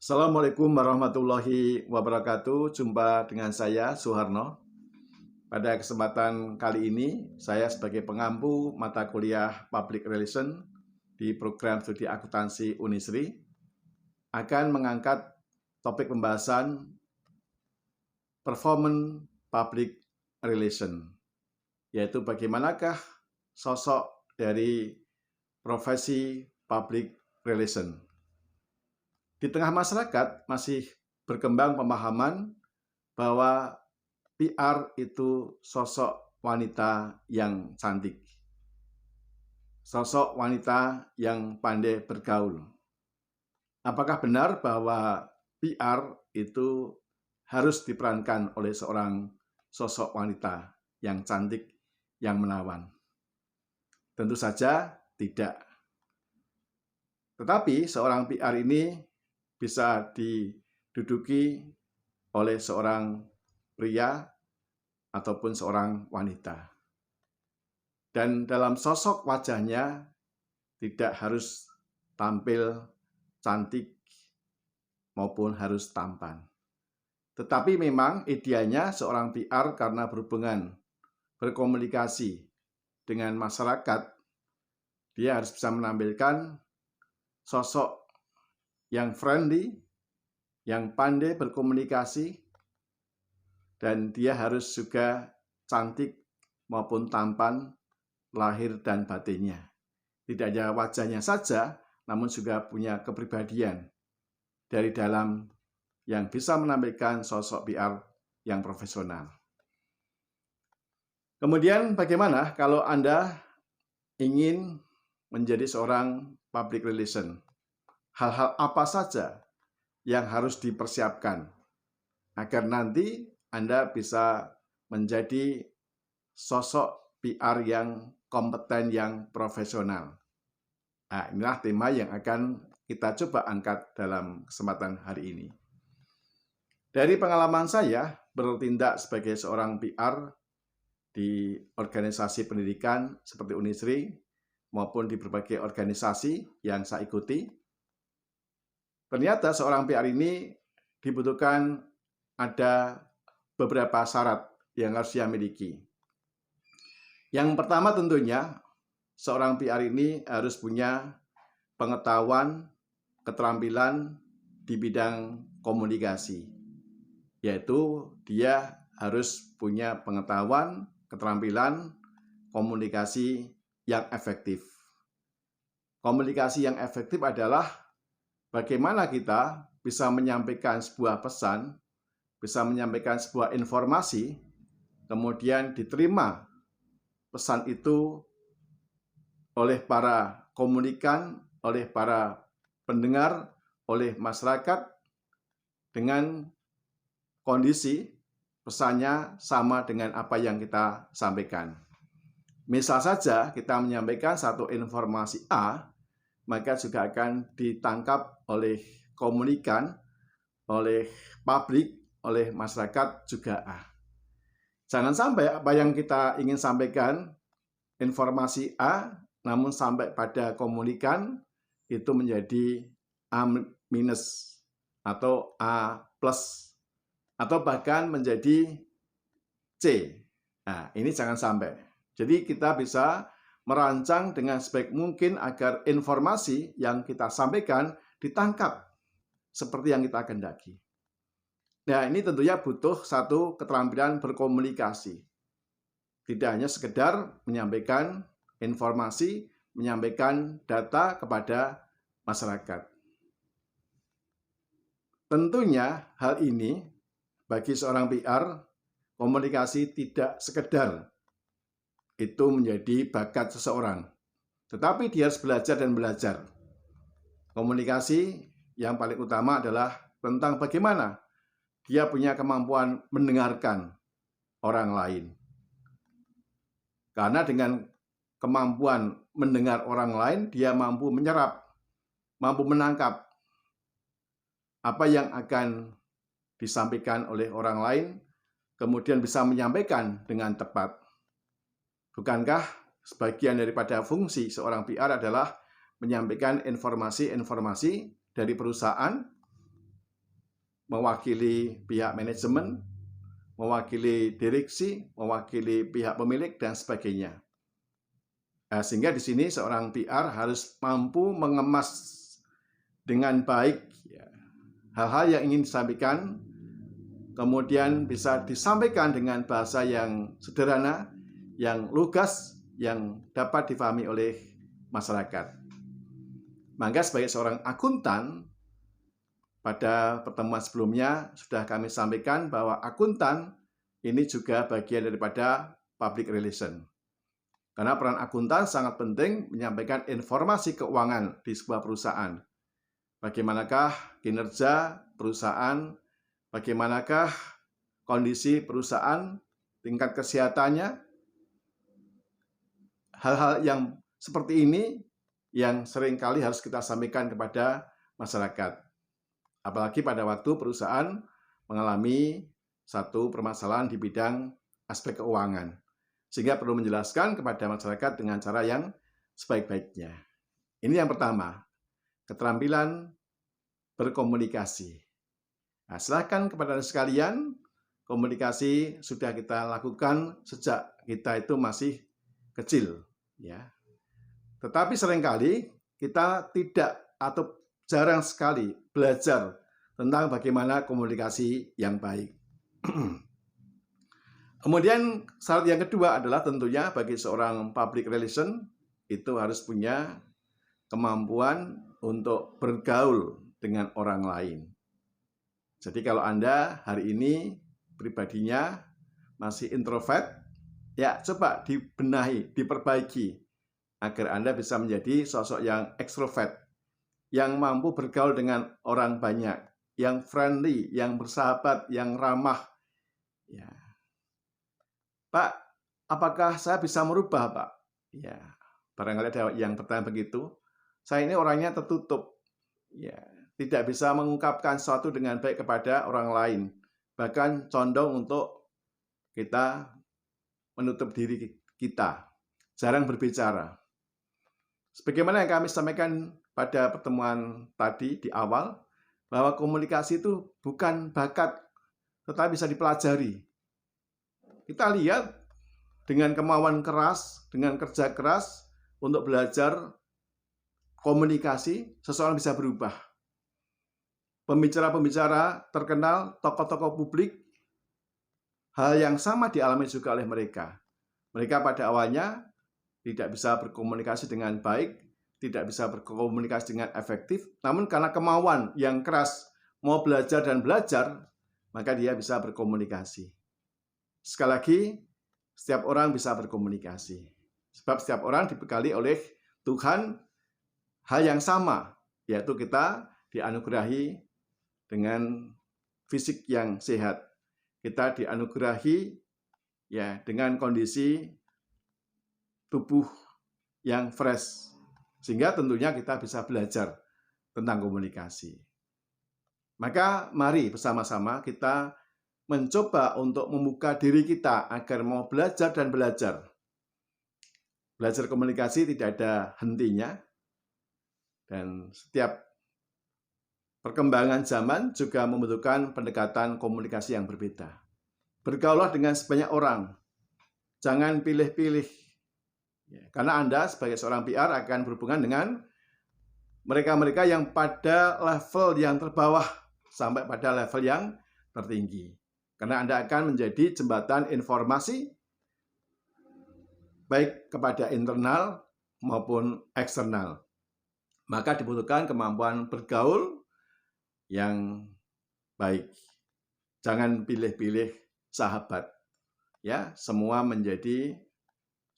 Assalamualaikum warahmatullahi wabarakatuh. Jumpa dengan saya, Suharno. Pada kesempatan kali ini, saya sebagai pengampu mata kuliah Public Relation di program studi akuntansi Unisri akan mengangkat topik pembahasan Performance Public Relation, yaitu bagaimanakah sosok dari profesi Public Relation. Di tengah masyarakat masih berkembang pemahaman bahwa PR itu sosok wanita yang cantik, sosok wanita yang pandai bergaul. Apakah benar bahwa PR itu harus diperankan oleh seorang sosok wanita yang cantik, yang menawan? Tentu saja tidak. Tetapi seorang PR ini bisa diduduki oleh seorang pria ataupun seorang wanita. Dan dalam sosok wajahnya tidak harus tampil cantik maupun harus tampan. Tetapi memang idealnya seorang PR karena berhubungan berkomunikasi dengan masyarakat, dia harus bisa menampilkan sosok yang friendly, yang pandai berkomunikasi, dan dia harus juga cantik maupun tampan lahir dan batinnya. Tidak hanya wajahnya saja, namun juga punya kepribadian dari dalam yang bisa menampilkan sosok PR yang profesional. Kemudian bagaimana kalau Anda ingin menjadi seorang public relation? Hal-hal apa saja yang harus dipersiapkan agar nanti Anda bisa menjadi sosok PR yang kompeten, yang profesional. Nah, inilah tema yang akan kita coba angkat dalam kesempatan hari ini. Dari pengalaman saya bertindak sebagai seorang PR di organisasi pendidikan seperti Unisri maupun di berbagai organisasi yang saya ikuti, ternyata seorang PR ini dibutuhkan ada beberapa syarat yang harus dia miliki. Yang pertama tentunya seorang PR ini harus punya pengetahuan, keterampilan di bidang komunikasi, yaitu dia harus punya pengetahuan, keterampilan komunikasi yang efektif. Komunikasi yang efektif adalah bagaimana kita bisa menyampaikan sebuah pesan, bisa menyampaikan sebuah informasi, kemudian diterima pesan itu oleh para komunikan, oleh para pendengar, oleh masyarakat dengan kondisi pesannya sama dengan apa yang kita sampaikan. Misal saja kita menyampaikan satu informasi A, maka juga akan ditangkap oleh komunikan, oleh publik, oleh masyarakat juga. Jangan sampai apa yang kita ingin sampaikan informasi A, namun sampai pada komunikan itu menjadi A- atau A+, atau bahkan menjadi C. Nah, ini jangan sampai. Jadi kita bisa merancang dengan sebaik mungkin agar informasi yang kita sampaikan ditangkap seperti yang kita kehendaki. Nah, ini tentunya butuh satu keterampilan berkomunikasi. Tidak hanya sekedar menyampaikan informasi, menyampaikan data kepada masyarakat. Tentunya hal ini bagi seorang PR, komunikasi tidak sekedar itu menjadi bakat seseorang, tetapi dia harus belajar dan belajar. Komunikasi yang paling utama adalah tentang bagaimana dia punya kemampuan mendengarkan orang lain. Karena dengan kemampuan mendengar orang lain, dia mampu menyerap, mampu menangkap apa yang akan disampaikan oleh orang lain, kemudian bisa menyampaikan dengan tepat. Bukankah sebagian daripada fungsi seorang PR adalah menyampaikan informasi-informasi dari perusahaan mewakili pihak manajemen, mewakili direksi, mewakili pihak pemilik, dan sebagainya. Sehingga di sini seorang PR harus mampu mengemas dengan baik hal-hal yang ingin disampaikan, kemudian bisa disampaikan dengan bahasa yang sederhana, yang lugas, yang dapat difahami oleh masyarakat. Maka sebagai seorang akuntan, pada pertemuan sebelumnya sudah kami sampaikan bahwa akuntan ini juga bagian daripada public relation. Karena peran akuntan sangat penting menyampaikan informasi keuangan di sebuah perusahaan. Bagaimanakah kinerja perusahaan, bagaimanakah kondisi perusahaan, tingkat kesehatannya. Hal-hal yang seperti ini yang seringkali harus kita sampaikan kepada masyarakat. Apalagi pada waktu perusahaan mengalami satu permasalahan di bidang aspek keuangan. Sehingga perlu menjelaskan kepada masyarakat dengan cara yang sebaik-baiknya. Ini yang pertama, keterampilan berkomunikasi. Nah, silakan kepada Anda sekalian, komunikasi sudah kita lakukan sejak kita itu masih kecil. Ya. Tetapi seringkali kita tidak atau jarang sekali belajar tentang bagaimana komunikasi yang baik. Kemudian syarat yang kedua adalah tentunya bagi seorang public relation itu harus punya kemampuan untuk bergaul dengan orang lain. Jadi kalau Anda hari ini pribadinya masih introvert, ya coba dibenahi, diperbaiki agar Anda bisa menjadi sosok yang ekstrovert, yang mampu bergaul dengan orang banyak, yang friendly, yang bersahabat, yang ramah. Ya. Pak, apakah saya bisa merubah, Pak? Ya, barangkali ada yang bertanya begitu. Saya ini orangnya tertutup, ya, tidak bisa mengungkapkan sesuatu dengan baik kepada orang lain, bahkan condong untuk kita menutup diri kita, jarang berbicara. Sebagaimana yang kami sampaikan pada pertemuan tadi di awal, bahwa komunikasi itu bukan bakat, tetapi bisa dipelajari. Kita lihat dengan kemauan keras, dengan kerja keras untuk belajar komunikasi, seseorang bisa berubah. Pembicara-pembicara terkenal, tokoh-tokoh publik, hal yang sama dialami juga oleh mereka. Mereka pada awalnya tidak bisa berkomunikasi dengan baik, tidak bisa berkomunikasi dengan efektif, namun karena kemauan yang keras, mau belajar dan belajar, maka dia bisa berkomunikasi. Sekali lagi, setiap orang bisa berkomunikasi. Sebab setiap orang dibekali oleh Tuhan hal yang sama, yaitu kita dianugerahi dengan fisik yang sehat. Kita dianugerahi ya dengan kondisi tubuh yang fresh. Sehingga tentunya kita bisa belajar tentang komunikasi. Maka mari bersama-sama kita mencoba untuk membuka diri kita agar mau belajar dan belajar. Belajar komunikasi tidak ada hentinya. Dan setiap perkembangan zaman juga membutuhkan pendekatan komunikasi yang berbeda. Bergaulah dengan sebanyak orang. Jangan pilih-pilih. Karena Anda sebagai seorang PR akan berhubungan dengan mereka-mereka yang pada level yang terbawah sampai pada level yang tertinggi. Karena Anda akan menjadi jembatan informasi baik kepada internal maupun eksternal. Maka dibutuhkan kemampuan bergaul yang baik. Jangan pilih-pilih sahabat. Ya, semua menjadi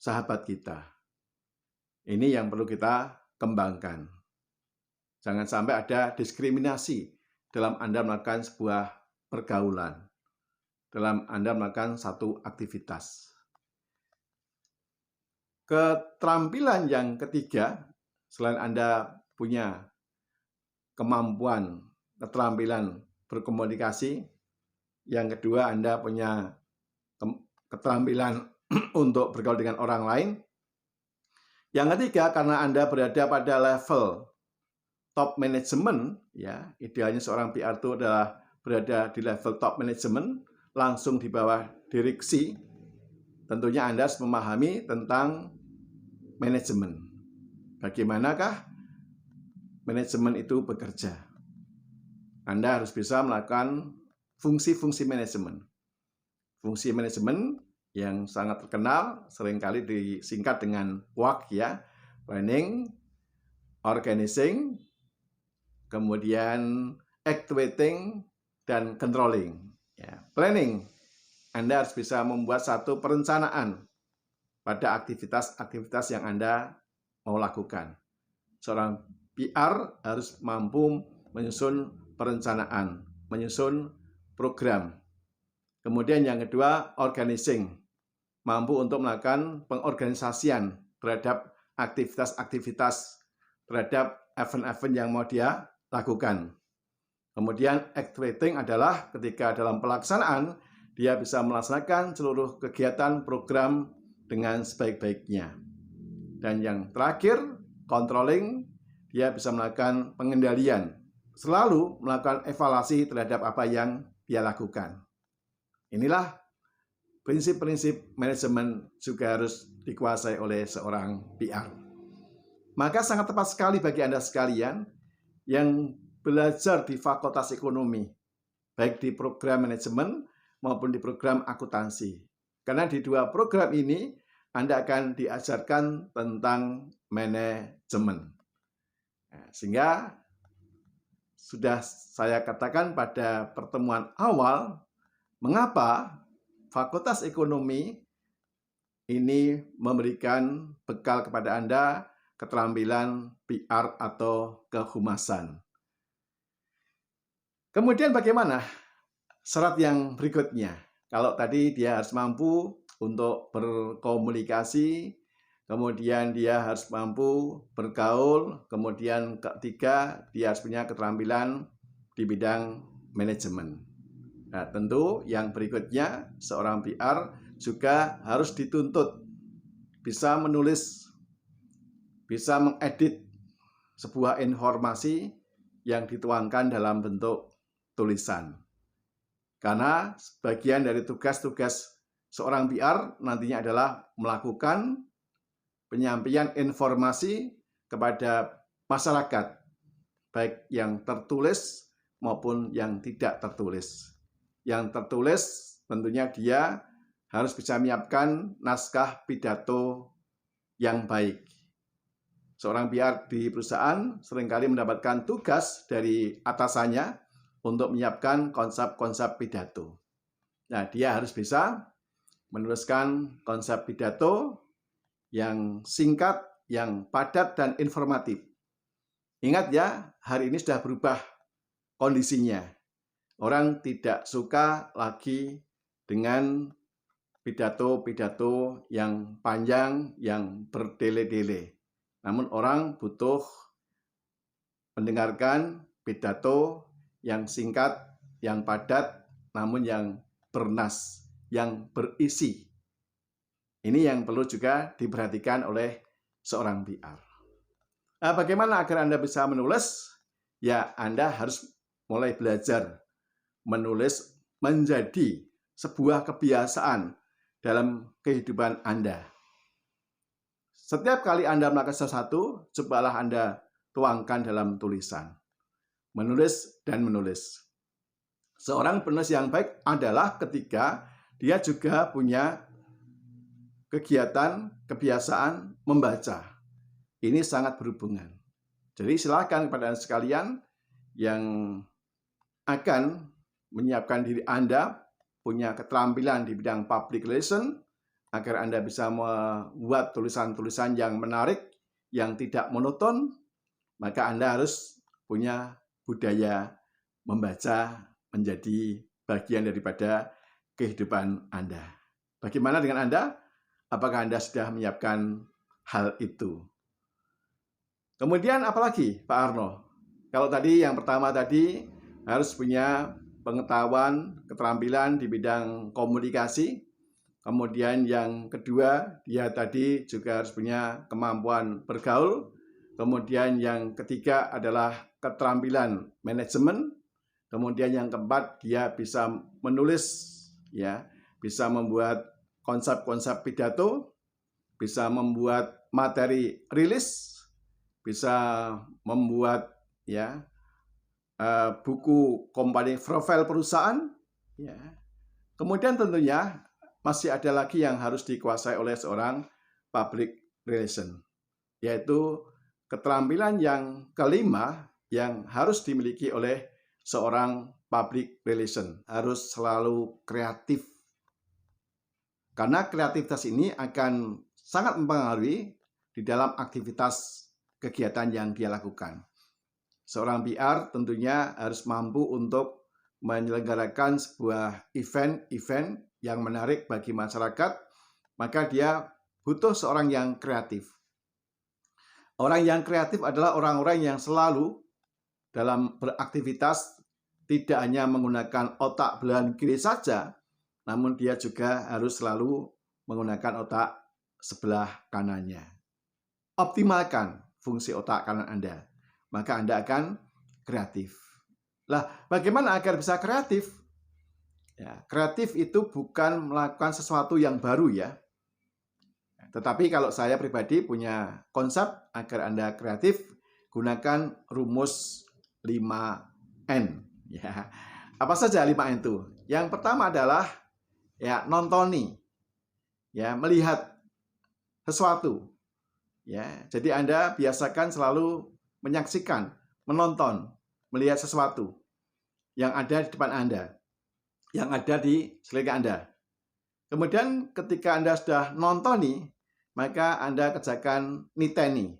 sahabat kita. Ini yang perlu kita kembangkan. Jangan sampai ada diskriminasi dalam Anda melakukan sebuah pergaulan, dalam Anda melakukan satu aktivitas. Keterampilan yang ketiga, selain Anda punya kemampuan, keterampilan berkomunikasi, yang kedua Anda punya keterampilan untuk bergaul dengan orang lain. Yang ketiga, karena Anda berada pada level top management, ya, idealnya seorang PR itu adalah berada di level top management, langsung di bawah direksi, tentunya Anda harus memahami tentang manajemen. Bagaimanakah manajemen itu bekerja? Anda harus bisa melakukan fungsi-fungsi manajemen. Fungsi manajemen yang sangat terkenal seringkali disingkat dengan PWAC ya, planning, organizing, kemudian activating, dan controlling. Ya, planning, Anda harus bisa membuat satu perencanaan pada aktivitas-aktivitas yang Anda mau lakukan. Seorang PR harus mampu menyusun perencanaan, menyusun program. Kemudian yang kedua, organizing, mampu untuk melakukan pengorganisasian terhadap aktivitas-aktivitas, terhadap event-event yang mau dia lakukan. Kemudian activating adalah ketika dalam pelaksanaan, dia bisa melaksanakan seluruh kegiatan program dengan sebaik-baiknya. Dan yang terakhir, controlling, dia bisa melakukan pengendalian, selalu melakukan evaluasi terhadap apa yang dia lakukan. Inilah prinsip-prinsip manajemen juga harus dikuasai oleh seorang PR. Maka sangat tepat sekali bagi Anda sekalian yang belajar di Fakultas Ekonomi, baik di program manajemen maupun di program akuntansi. Karena di dua program ini Anda akan diajarkan tentang manajemen. Sehingga sudah saya katakan pada pertemuan awal, mengapa Fakultas Ekonomi ini memberikan bekal kepada Anda keterampilan PR atau kehumasan. Kemudian bagaimana syarat yang berikutnya? Kalau tadi dia harus mampu untuk berkomunikasi, kemudian dia harus mampu bergaul, kemudian ketiga dia harus punya keterampilan di bidang manajemen. Nah, tentu yang berikutnya seorang PR juga harus dituntut bisa menulis, bisa mengedit sebuah informasi yang dituangkan dalam bentuk tulisan. Karena sebagian dari tugas-tugas seorang PR nantinya adalah melakukan penyampaian informasi kepada masyarakat, baik yang tertulis maupun yang tidak tertulis. Yang tertulis tentunya dia harus bisa menyiapkan naskah pidato yang baik. Seorang PR di perusahaan seringkali mendapatkan tugas dari atasannya untuk menyiapkan konsep-konsep pidato. Nah, dia harus bisa menuliskan konsep pidato yang singkat, yang padat, dan informatif. Ingat ya, hari ini sudah berubah kondisinya. Orang tidak suka lagi dengan pidato-pidato yang panjang, yang berdele-dele. Namun orang butuh mendengarkan pidato yang singkat, yang padat, namun yang bernas, yang berisi. Ini yang perlu juga diperhatikan oleh seorang PR. Nah, bagaimana agar Anda bisa menulis? Ya, Anda harus mulai belajar menulis menjadi sebuah kebiasaan dalam kehidupan Anda. Setiap kali Anda melakukan sesuatu, cobalah Anda tuangkan dalam tulisan. Menulis dan menulis. Seorang penulis yang baik adalah ketika dia juga punya kegiatan, kebiasaan membaca. Ini sangat berhubungan. Jadi silakan kepada Anda sekalian yang akan menyiapkan diri Anda, punya keterampilan di bidang public relation, agar Anda bisa membuat tulisan-tulisan yang menarik, yang tidak monoton, maka Anda harus punya budaya membaca menjadi bagian daripada kehidupan Anda. Bagaimana dengan Anda? Apakah Anda sudah menyiapkan hal itu? Kemudian apalagi Pak Arno? Kalau tadi yang pertama tadi harus punya pengetahuan, keterampilan di bidang komunikasi. Kemudian yang kedua, dia tadi juga harus punya kemampuan bergaul. Kemudian yang ketiga adalah keterampilan manajemen. Kemudian yang keempat, dia bisa menulis, ya, bisa membuat konsep-konsep pidato, bisa membuat materi rilis, bisa membuat, ya, buku company profile perusahaan, ya. Kemudian tentunya masih ada lagi yang harus dikuasai oleh seorang public relation, yaitu keterampilan yang kelima yang harus dimiliki oleh seorang public relation, harus selalu kreatif. Karena kreativitas ini akan sangat mempengaruhi di dalam aktivitas kegiatan yang dia lakukan. Seorang PR tentunya harus mampu untuk menyelenggarakan sebuah event-event yang menarik bagi masyarakat, maka dia butuh seorang yang kreatif. Orang yang kreatif adalah orang-orang yang selalu dalam beraktivitas tidak hanya menggunakan otak belahan kiri saja, namun dia juga harus selalu menggunakan otak sebelah kanannya. Optimalkan fungsi otak kanan Anda, maka Anda akan kreatif. Lah, bagaimana agar bisa kreatif? Ya, kreatif itu bukan melakukan sesuatu yang baru ya. Tetapi kalau saya pribadi punya konsep agar Anda kreatif, gunakan rumus 5N. Ya. Apa saja 5N itu? Yang pertama adalah ya nontoni. Ya, melihat sesuatu. Ya, jadi Anda biasakan selalu menyaksikan, menonton, melihat sesuatu yang ada di depan Anda, yang ada di sekeliling Anda. Kemudian ketika Anda sudah nontoni, maka Anda kerjakan niteni,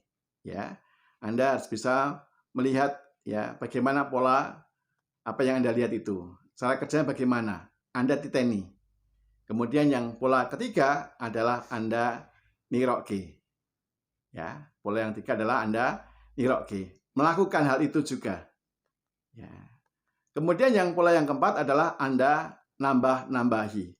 ya. Anda harus bisa melihat ya bagaimana pola apa yang Anda lihat itu. Cara kerjanya bagaimana? Anda titeni. Kemudian yang pola ketiga adalah Anda niroke. Ya, pola yang ketiga adalah Anda niroke. Melakukan hal itu juga. Ya. Kemudian yang pola yang keempat adalah Anda nambah-nambahi.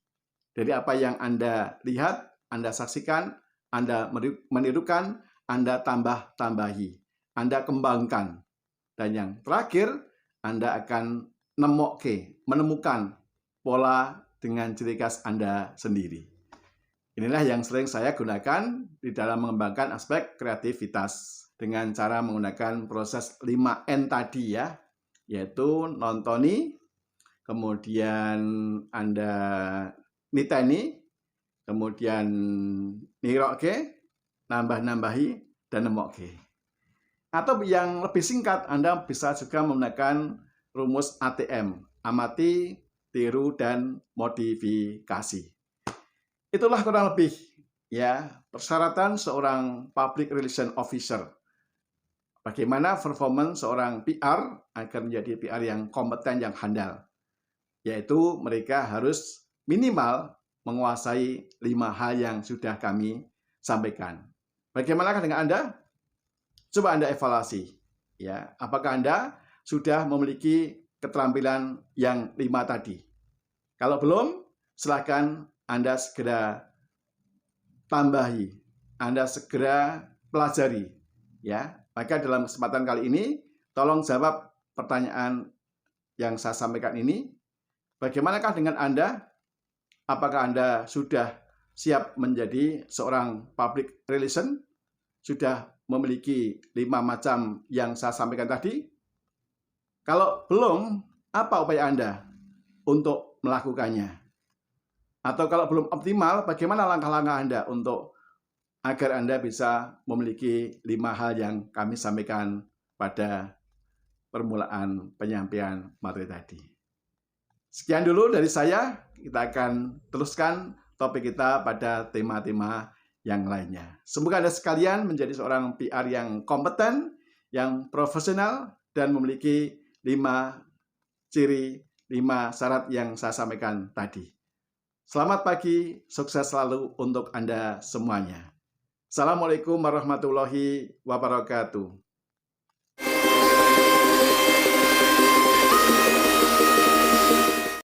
Dari apa yang Anda lihat, Anda saksikan, Anda menirukan, Anda tambah-tambahi, Anda kembangkan. Dan yang terakhir, Anda akan menemukan pola dengan ciri khas Anda sendiri. Inilah yang sering saya gunakan di dalam mengembangkan aspek kreativitas dengan cara menggunakan proses 5N tadi ya, yaitu nontoni, kemudian Anda niteni, kemudian niroke, nambah-nambahi, dan nemoke. Atau yang lebih singkat, Anda bisa juga menggunakan rumus ATM, amati, tiru, dan modifikasi. Itulah kurang lebih ya persyaratan seorang public relation officer. Bagaimana performance seorang PR agar menjadi PR yang kompeten, yang handal. Yaitu mereka harus minimal menguasai 5 hal yang sudah kami sampaikan. Bagaimanakah dengan Anda? Coba Anda evaluasi. Ya, apakah Anda sudah memiliki keterampilan yang 5 tadi? Kalau belum, silakan Anda segera tambahi. Anda segera pelajari. Ya, maka dalam kesempatan kali ini, tolong jawab pertanyaan yang saya sampaikan ini. Bagaimanakah dengan Anda? Apakah Anda sudah siap menjadi seorang public relation? Sudah memiliki 5 macam yang saya sampaikan tadi? Kalau belum, apa upaya Anda untuk melakukannya? Atau kalau belum optimal, bagaimana langkah-langkah Anda untuk agar Anda bisa memiliki 5 hal yang kami sampaikan pada permulaan penyampaian materi tadi. Sekian dulu dari saya. Kita akan teruskan topik kita pada tema-tema yang lainnya. Semoga Anda sekalian menjadi seorang PR yang kompeten, yang profesional, dan memiliki 5 ciri, 5 syarat yang saya sampaikan tadi. Selamat pagi, sukses selalu untuk Anda semuanya. Assalamualaikum warahmatullahi wabarakatuh.